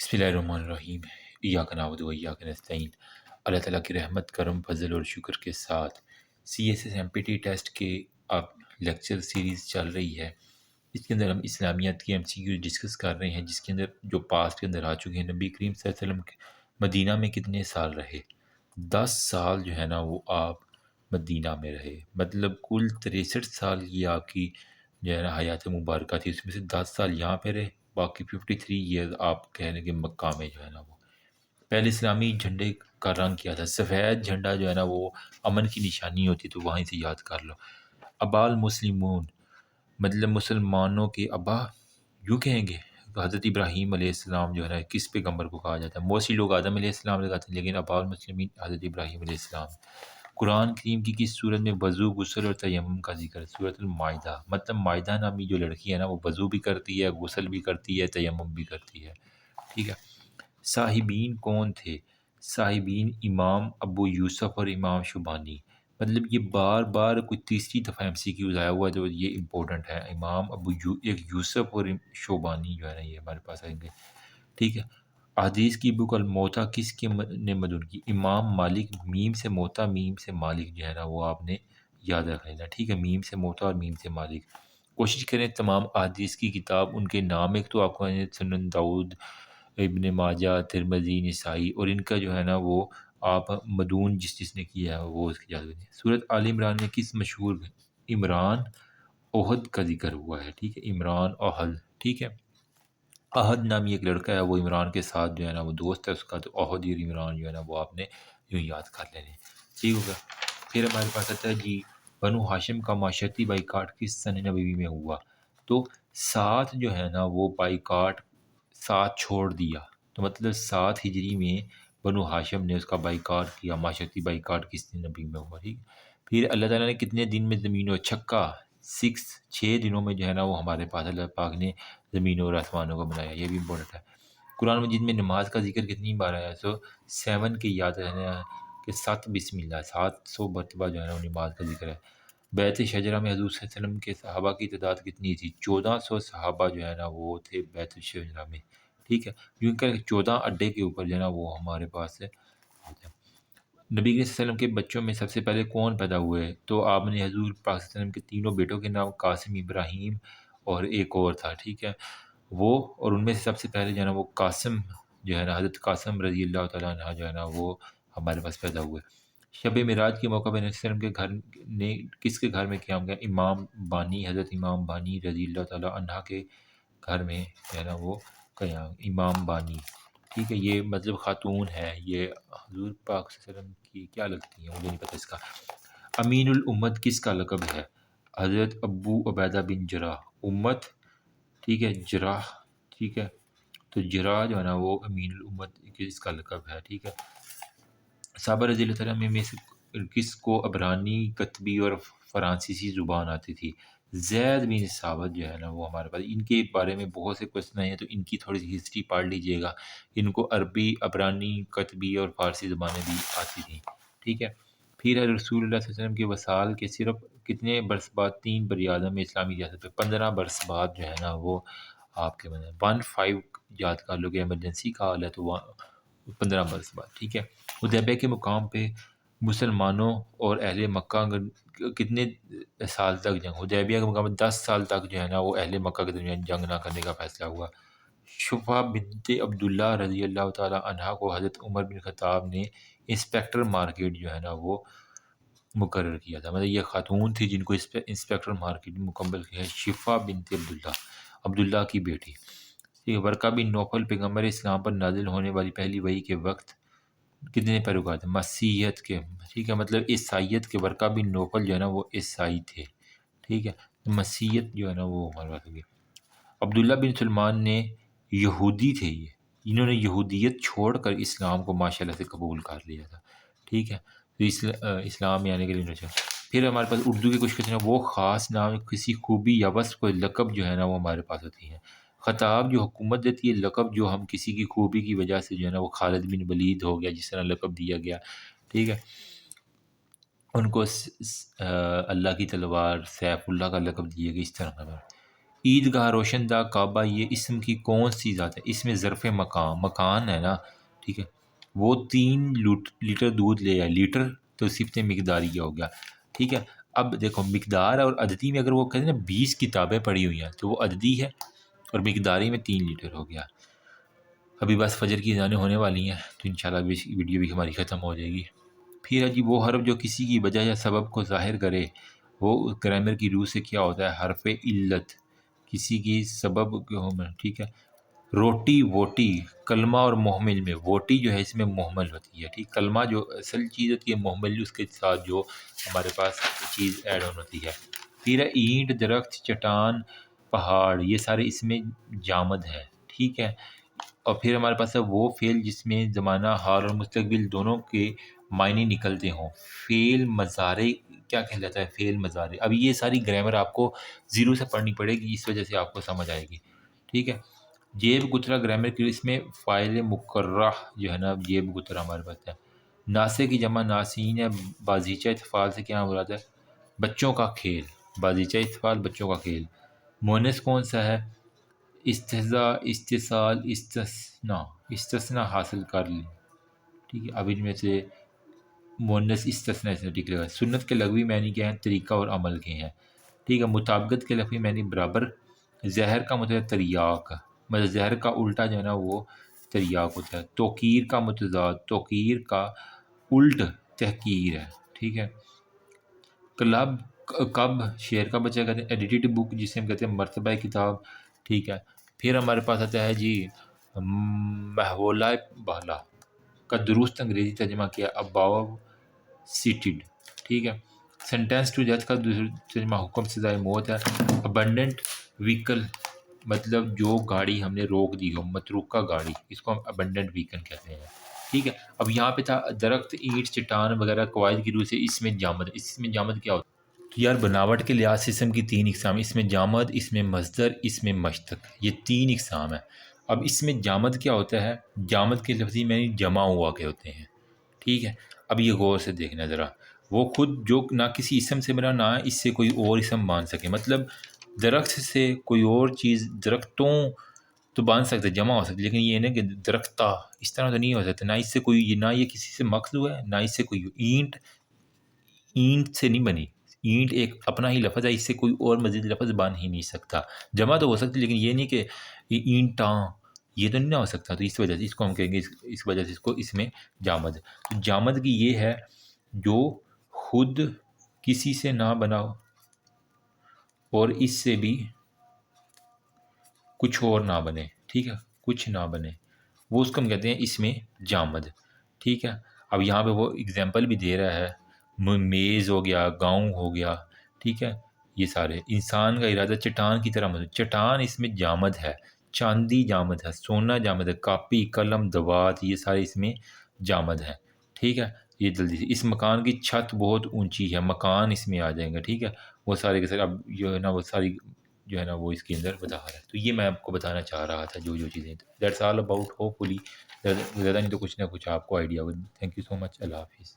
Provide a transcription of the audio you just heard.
بسم اللہ الرحمن الرحیم۔ ایاک نعبد و ایاک نستعین۔ اللہ تعالیٰ کی رحمت، کرم، فضل اور شکر کے ساتھ CSS MPT ٹیسٹ کے اب لیکچر سیریز چل رہی ہے۔ اس کے اندر ہم اسلامیات کی MCQ ڈسکس کر رہے ہیں، جس کے اندر جو پاسٹ کے اندر آ چکے ہیں۔ نبی کریم صلی اللہ علیہ وسلم مدینہ میں کتنے سال رہے؟ 10 سال جو ہے نا وہ آپ مدینہ میں رہے، مطلب کل 63 سال کی آپ کی جو ہے نا حیات مبارکہ تھی، اس میں سے 10 سال یہاں پہ رہے، باقی 53 ایئر آپ کہہ لیں کہ مکہ میں جو ہے نا وہ پہلے اسلامی جھنڈے کا رنگ کیا تھا؟ سفید جھنڈا جو ہے نا وہ امن کی نشانی ہوتی، تو وہیں سے یاد کر لو۔ ابال مسلمون مطلب مسلمانوں کے ابا، یوں کہیں گے حضرت ابراہیم علیہ السلام جو ہے نا کس پیغمبر کو کہا جاتا ہے؟ موسٹلی لوگ آدم علیہ السلام لگاتے ہیں، لیکن ابال مسلمین حضرت ابراہیم علیہ السلام۔ قرآن کریم کی کس صورت میں وضو، غسل اور تیمم کا ذکر ہے؟ سورۃ المائدہ۔ مطلب مائدہ نامی جو لڑکی ہے نا وہ وضو بھی کرتی ہے، غسل بھی کرتی ہے، تیمم بھی کرتی ہے، ٹھیک ہے۔ صاحبین کون تھے؟ صاحبین امام ابو یوسف اور امام شبانی۔ مطلب یہ بار بار کوئی تیسری دفعہ MCQ آیا ہوا ہے، تو یہ امپورٹنٹ ہے۔ امام ایک یوسف اور شوبانی جو ہے نا یہ ہمارے پاس آئیں گے، ٹھیک ہے۔ حدیث کی بک الموتا کس کے نے مدون کی؟ امام مالک۔ میم سے موتا، میم سے مالک جو ہے نا وہ آپ نے یاد رکھ لینا، ٹھیک ہے۔ میم سے موتا اور میم سے مالک۔ کوشش کریں تمام احادیث کی کتاب ان کے نام، ایک تو آپ کو سنن داؤد، ابن ماجہ، ترمذی، نسائی، اور ان کا جو ہے نا وہ آپ مدون جس نے کیا ہے وہ اس کی یاد رکھیں۔ سورۃ آل عمران میں کس مشہور عمران احد کا ذکر ہوا ہے؟ ٹھیک ہے، عمران احد، ٹھیک ہے۔ احد نامی ایک لڑکا ہے، وہ عمران کے ساتھ جو ہے نا وہ دوست ہے اس کا، تو احد اور عمران جو ہے نا وہ آپ نے یوں یاد کر لینے، ٹھیک ہوگا۔ پھر ہمارے پاس آتا ہے جی بنو ہاشم کا معاشرتی بائیکاٹ کس سن نبوی میں ہوا؟ تو 7 جو ہے نا وہ بائیکاٹ 7 چھوڑ دیا، تو مطلب 7 ہجری میں بنو ہاشم نے اس کا بائیکاٹ کیا، معاشرتی بائیکاٹ کس نبی میں ہوا، ٹھیک ہے۔ پھر اللہ تعالیٰ نے کتنے دن میں زمین و چھکا؟ 6 دنوں میں جو ہے نا وہ ہمارے پاس اللہ پاک نے زمینوں اور آسمانوں کو بنایا، یہ بھی امپورٹنٹ ہے۔ قرآن مجید میں نماز کا ذکر کتنی بار آیا ہے؟ 7 کے یاد رہنا ہے کہ 7 بسم اللہ، 700 مرتبہ جو ہے نا وہ نماز کا ذکر ہے۔ بیت شجرہ میں حضور صلی اللہ علیہ وسلم کے صحابہ کی تعداد کتنی تھی؟ 1400 صحابہ جو ہے نا وہ تھے بیت شجرہ میں، ٹھیک ہے۔ یوں کہ 14 اڈے کے اوپر جو ہے نا وہ ہمارے پاس ہے۔ نبی صلی اللہ علیہ وسلم کے بچوں میں سب سے پہلے کون پیدا ہوئے؟ تو آپ نے حضور پاک صلی اللہ علیہ وسلم کے تینوں بیٹوں کے نام قاسم، ابراہیم اور ایک اور تھا، ٹھیک ہے وہ، اور ان میں سے سب سے پہلے جو ہے نا وہ قاسم جو ہے نا حضرت قاسم رضی اللہ تعالیٰ عنہ جو ہے نا وہ ہمارے پاس پیدا ہوئے۔ شب معراج کے موقع پر نبی صلی اللہ علیہ وسلم کے گھر نے کس کے گھر میں قیام کیا؟ امام بانی، حضرت امام بانی رضی اللہ تعالیٰ عنہ کے گھر میں جو ہے نا وہ قیام، امام بانی، ٹھیک ہے۔ یہ مطلب خاتون ہے، یہ حضور پاک صلی اللہ علیہ وسلم کی کیا لگتی ہیں مجھے نہیں پتہ اس کا۔ امین الامت کس کا لقب ہے؟ حضرت ابو عبیدہ بن جراح، امت، ٹھیک ہے، جراح، ٹھیک ہے، تو جراح جو ہے نا وہ امین الامت کس کا لقب ہے، ٹھیک ہے۔ صحابہ رضی اللہ تعالیٰ میں سے کس کو عبرانی، کتبی اور فرانسیسی زبان آتی تھی؟ زید بن ثابت جو ہے نا وہ ہمارے پاس، ان کے بارے میں بہت سے کوشچن ہیں، تو ان کی تھوڑی سی ہسٹری پڑھ لیجئے گا۔ ان کو عربی، عبرانی، کتبی اور فارسی زبانیں بھی آتی تھیں، ٹھیک ہے۔ پھر رسول اللہ صلی اللہ علیہ وسلم کے وصال کے صرف کتنے برس بعد 3 بر اعظم میں اسلامی ریاست پہ؟ 15 برس بعد جو ہے نا وہ آپ کے 15 یاد کر لو کہ ایمرجنسی کا حال ہے، تو 15 برس بعد، ٹھیک ہے۔ حدیبیہ کے مقام پہ مسلمانوں اور اہل مکہ کتنے سال تک جنگ؟ حدیبیہ کے مقام پہ 10 سال تک جو ہے نا وہ اہل مکہ کے درمیان جنگ نہ کرنے کا فیصلہ ہوا۔ شفا بنت عبداللہ رضی اللہ تعالیٰ عنہ کو حضرت عمر بن خطاب نے انسپیکٹر مارکیٹ جو ہے نا وہ مقرر کیا تھا، مطلب یہ خاتون تھی جن کو انسپیکٹر مارکیٹ مکمل کیا ہے، شفا بنت عبداللہ کی بیٹی۔ ورقہ بن نوفل پیغمبر اسلام پر نازل ہونے والی پہلی وحی کے وقت کتنے پیروکار تھے؟ مسیحیت کے، ٹھیک ہے، مطلب عیسائیت کے۔ ورقہ بن نوفل جو ہے نا وہ عیسائی تھے، ٹھیک ہے۔ مسیحیت جو ہے نا وہ ہمارے پاس ہوگی۔ عبداللہ بن سلمان نے یہودی تھے، یہ انہوں نے یہودیت چھوڑ کر اسلام کو ماشاءاللہ سے قبول کر لیا تھا، ٹھیک ہے۔ تو اسلام میں آنے کے لیے پھر ہمارے پاس اردو کے کچھ کہتے ہیں وہ خاص نام کسی خوبی یا وصف کو لقب جو ہے نا وہ ہمارے پاس ہوتی ہیں۔ خطاب جو حکومت دیتی ہے، لقب جو ہم کسی کی خوبی کی وجہ سے جو ہے نا وہ خالد بن ولید ہو گیا جس طرح لقب دیا گیا، ٹھیک ہے۔ ان کو اللہ کی تلوار، سیف اللہ کا لقب دیا گیا، اس طرح کا۔ عیدگاہ روشن دہ کعبہ یہ اسم کی کون سی ذات ہے؟ اس میں ظرف مکان ہے نا، ٹھیک ہے، وہ 3 لیٹر دودھ لے آئے، لیٹر تو صفت مقداریہ ہو گیا، ٹھیک ہے۔ اب دیکھو مقدار اور عددی میں اگر وہ کہتے ہیں نا 20 کتابیں پڑھی ہوئی ہیں تو وہ عددی ہے، اور مقداری میں 3 لیٹر ہو گیا۔ ابھی بس فجر کی اذانیں ہونے والی ہیں تو انشاءاللہ بھی ویڈیو بھی ہماری ختم ہو جائے گی۔ پھر ہے جی وہ حرف جو کسی کی وجہ یا سبب کو ظاہر کرے، وہ گرامر کی روح سے کیا ہوتا ہے؟ حرف علت، کسی کی سبب ٹھیک ہے۔ روٹی ووٹی، کلمہ اور محمل میں ووٹی جو ہے اس میں محمل ہوتی ہے، ٹھیک، کلمہ جو اصل چیز ہوتی ہے، محمل اس کے ساتھ جو ہمارے پاس چیز ایڈ آن ہوتی ہے۔ پھر ہے اینٹ، درخت، چٹان، پہاڑ، یہ سارے اس میں جامد ہے، ٹھیک ہے۔ اور پھر ہمارے پاس ہے وہ فعل جس میں زمانہ حال اور مستقبل دونوں کے معنی نکلتے ہوں، فعل مضارع کیا کہلاتا ہے؟ فعل مضارع۔ اب یہ ساری گرامر آپ کو زیرو سے پڑھنی پڑے گی، اس وجہ سے آپ کو سمجھ آئے گی، ٹھیک ہے۔ جیب گترا گرامر کی اس میں فاعل مکرہ جو ہے نا، جیب گترا ہمارے پاس ہے۔ ناسے کی جمع ناسین ہے، بازیچہ اطفال سے کیا مراد ہے؟ بچوں کا کھیل، بازیچہ اطفال بچوں کا کھیل۔ مونس کون سا ہے؟ استہزاء، استحصال، استثناء حاصل کر لی، ٹھیک ہے۔ اب ان میں سے مونس استثناء اس میں ٹھیک لگا۔ سنت کے لغوی معنی کیا ہیں؟ طریقہ اور عمل کے ہیں، ٹھیک ہے۔ مطابقت کے لغوی معنی برابر۔ زہر کا مطلب تریاق، مطلب زہر کا الٹا جو ہے نا وہ تریاق ہوتا ہے۔ توقیر کا متضاد، توقیر کا الٹ تحقیر ہے، ٹھیک ہے۔ کلب، کب شعر کا بچہ کہتے ہیں۔ ایڈیٹڈ بک جسے ہم کہتے ہیں مرتبہ کتاب، ٹھیک ہے۔ پھر ہمارے پاس آتا ہے جی محولہ بالا کا درست انگریزی ترجمہ کیا اباو سیٹڈ، ٹھیک ہے۔ سینٹینس ٹو ڈیتھ کا درست ترجمہ حکم سزائے موت ہے۔ ابنڈنٹ وہیکل مطلب جو گاڑی ہم نے روک دی ہو، متروکہ گاڑی، اس کو ہم ابنڈنٹ وہیکل کہتے ہیں، ٹھیک ہے۔ اب یہاں پہ تھا درخت، اینٹ، چٹان وغیرہ قواعد کی روح سے اس میں جامد، اس میں جامد کیا ہوتا ہے؟ تو یار بناوٹ کے لحاظ سے اسم کی 3 اقسام، اس میں جامد، اس میں مصدر، اس میں مشتق، یہ 3 اقسام ہیں۔ اب اس میں جامد کیا ہوتا ہے؟ جامد کے لفظی معنی جمع ہوا کے ہوتے ہیں، ٹھیک ہے۔ اب یہ غور سے دیکھنا ذرا، وہ خود جو نہ کسی اسم سے بنا، نہ اس سے کوئی اور اسم مان سکے، مطلب درخت سے کوئی اور چیز، درختوں تو باندھ سکتے، جمع ہو سکتی، لیکن یہ نہیں کہ درختہ اس طرح تو نہیں ہو سکتا، نہ اس سے کوئی، نہ یہ کسی سے مخلوق ہے، نہ اس سے کوئی۔ اینٹ، اینٹ سے نہیں بنی، اینٹ ایک اپنا ہی لفظ ہے، اس سے کوئی اور مزید لفظ بن ہی نہیں سکتا۔ جمع تو ہو سکتی لیکن یہ نہیں کہ اینٹاں، یہ تو نہیں نہ ہو سکتا، تو اس وجہ سے اس کو ہم کہیں گے، اس وجہ سے اس کو اس میں جامد۔ تو جامد کی یہ ہے جو خود کسی سے نہ بنا ہو اور اس سے بھی کچھ اور نہ بنے، ٹھیک ہے، کچھ نہ بنے، وہ اس کو ہم کہتے ہیں اس میں جامد، ٹھیک ہے۔ اب یہاں پہ وہ اگزامپل بھی دے رہا ہے، میز ہو گیا، گاؤں ہو گیا، ٹھیک ہے، یہ سارے۔ انسان کا ارادہ چٹان کی طرح مطلب، چٹان اس میں جامد ہے، چاندی جامد ہے، سونا جامد ہے، کاپی، قلم، دوات، یہ سارے اس میں جامد ہے، ٹھیک ہے۔ یہ جلدی سے، اس مکان کی چھت بہت اونچی ہے، مکان اس میں آ جائیں گا، ٹھیک ہے۔ وہ سارے کے سارے اب جو ہے نا وہ ساری جو ہے نا وہ اس کے اندر بتا رہا ہے۔ تو یہ میں آپ کو بتانا چاہ رہا تھا جو چیزیں، that's all about, hopefully زیادہ نہیں تو کچھ نہ کچھ آپ کو آئیڈیا ہو۔ تھینک یو سو مچ، اللہ حافظ۔